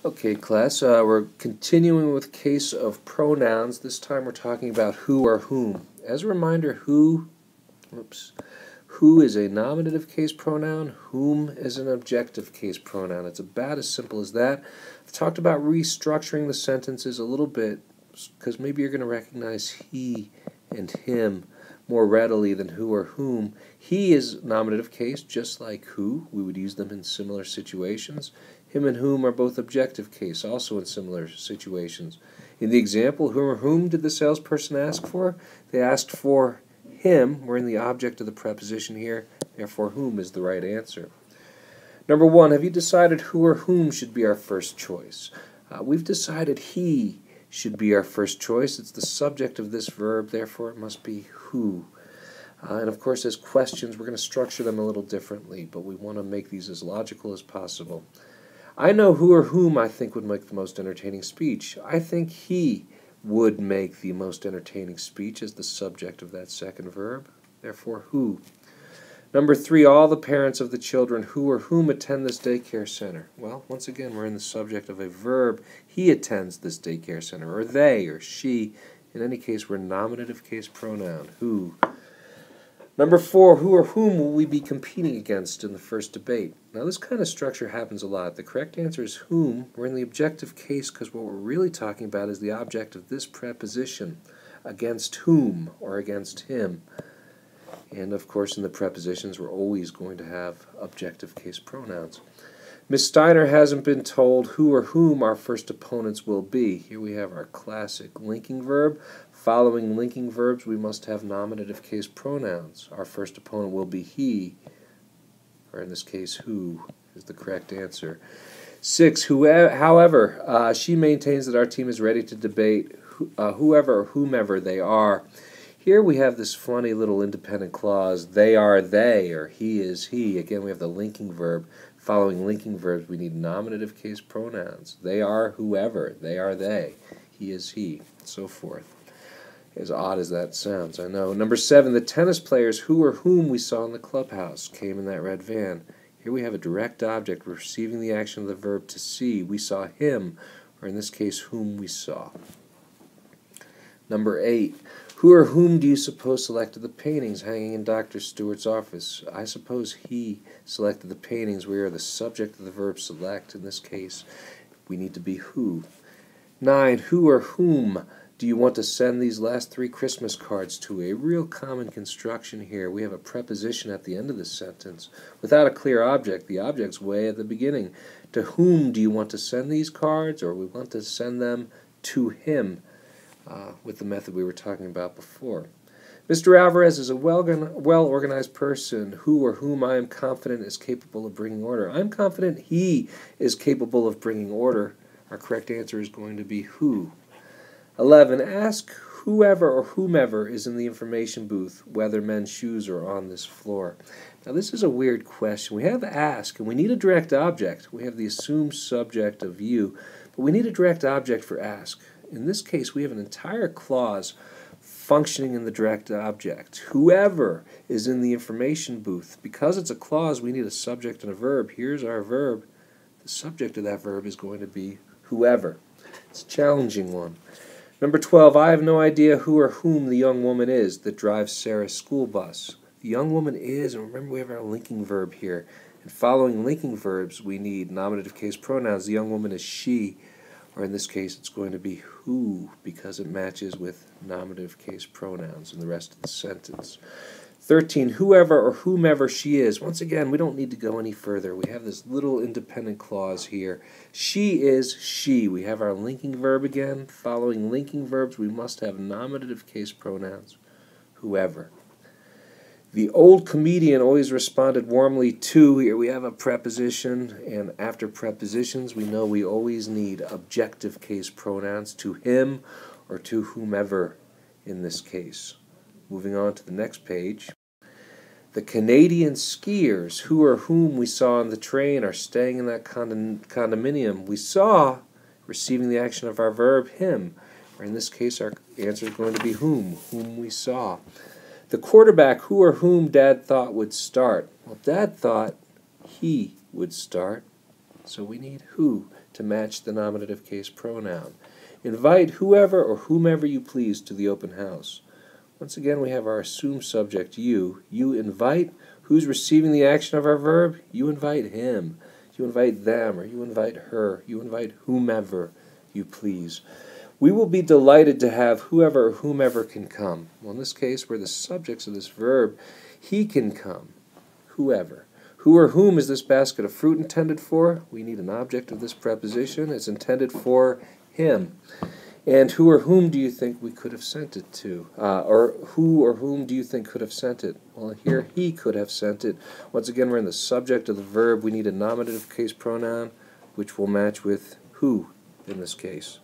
Okay, class, we're continuing with case of pronouns. This time we're talking about who or whom. As a reminder, who is a nominative case pronoun, whom is an objective case pronoun. It's about as simple as that. I've talked about restructuring the sentences a little bit because maybe you're going to recognize he and him more readily than who or whom. He is nominative case, just like who. We would use them in similar situations. Him and whom are both objective case, also in similar situations. In the example, who or whom did the salesperson ask for? They asked for him. We're in the object of the preposition here, therefore whom is the right answer. Number one, have you decided who or whom should be our first choice? We've decided he should be our first choice. It's the subject of this verb, therefore it must be who. And of course, as questions, we're going to structure them a little differently, but we want to make these as logical as possible. I know who or whom I think would make the most entertaining speech. I think he would make the most entertaining speech as the subject of that second verb, therefore who. Number three, all the parents of the children who or whom attend this daycare center. Well, once again, we're in the subject of a verb. He attends this daycare center, or they, or she. In any case, we're nominative case pronoun, who. Number four, who or whom will we be competing against in the first debate? Now, this kind of structure happens a lot. The correct answer is whom. We're in the objective case because what we're really talking about is the object of this preposition, against whom or against him. And, of course, in the prepositions, we're always going to have objective case pronouns. Miss Steiner hasn't been told who or whom our first opponents will be. Here we have our classic linking verb. Following linking verbs, we must have nominative case pronouns. Our first opponent will be he, or in this case, who is the correct answer. 6, however, she maintains that our team is ready to debate whoever or whomever they are. Here we have this funny little independent clause, they are they, or he is he. Again, we have the linking verb. Following linking verbs, we need nominative case pronouns. They are whoever, they are they, he is he, and so forth. As odd as that sounds, I know. Number 7, the tennis players who or whom we saw in the clubhouse came in that red van. Here we have a direct object receiving the action of the verb to see. We saw him, or in this case, whom we saw. Number 8, who or whom do you suppose selected the paintings hanging in Dr. Stewart's office? I suppose he selected the paintings. We are the subject of the verb select. In this case, we need to be who. 9, who or whom do you want to send these last 3 Christmas cards to? A real common construction here. We have a preposition at the end of the sentence. Without a clear object, the object's way at the beginning. To whom do you want to send these cards? Or we want to send them to him. With the method we were talking about before. Mr. Alvarez is a well-organized person who or whom I am confident is capable of bringing order. I'm confident he is capable of bringing order. Our correct answer is going to be who. 11, ask whoever or whomever is in the information booth whether men's shoes are on this floor. Now this is a weird question. We have ask, and we need a direct object. We have the assumed subject of you, but we need a direct object for ask. In this case, we have an entire clause functioning in the direct object. Whoever is in the information booth. Because it's a clause, we need a subject and a verb. Here's our verb. The subject of that verb is going to be whoever. It's a challenging one. Number 12, I have no idea who or whom the young woman is that drives Sarah's school bus. The young woman is, and remember we have our linking verb here. And following linking verbs, we need nominative case pronouns. The young woman is she. Or in this case, it's going to be who, because it matches with nominative case pronouns in the rest of the sentence. 13, whoever or whomever she is. Once again, we don't need to go any further. We have this little independent clause here. She is she. We have our linking verb again. Following linking verbs, we must have nominative case pronouns. Whoever. The old comedian always responded warmly to. Here we have a preposition, and after prepositions, we know we always need objective case pronouns to him or to whomever in this case. Moving on to the next page. The Canadian skiers who or whom we saw on the train are staying in that condominium. We saw receiving the action of our verb him, or in this case, our answer is going to be whom we saw. The quarterback who or whom Dad thought would start. Well, Dad thought he would start, so we need who to match the nominative case pronoun. Invite whoever or whomever you please to the open house. Once again, we have our assumed subject, you. You invite. Who's receiving the action of our verb? You invite him. You invite them, or you invite her. You invite whomever you please. We will be delighted to have whoever or whomever can come. Well, in this case, we're the subjects of this verb. He can come. Whoever. Who or whom is this basket of fruit intended for? We need an object of this preposition. It's intended for him. And who or whom do you think we could have sent it to? Or who or whom do you think could have sent it? Well, here, he could have sent it. Once again, we're in the subject of the verb. We need a nominative case pronoun, which will match with who in this case.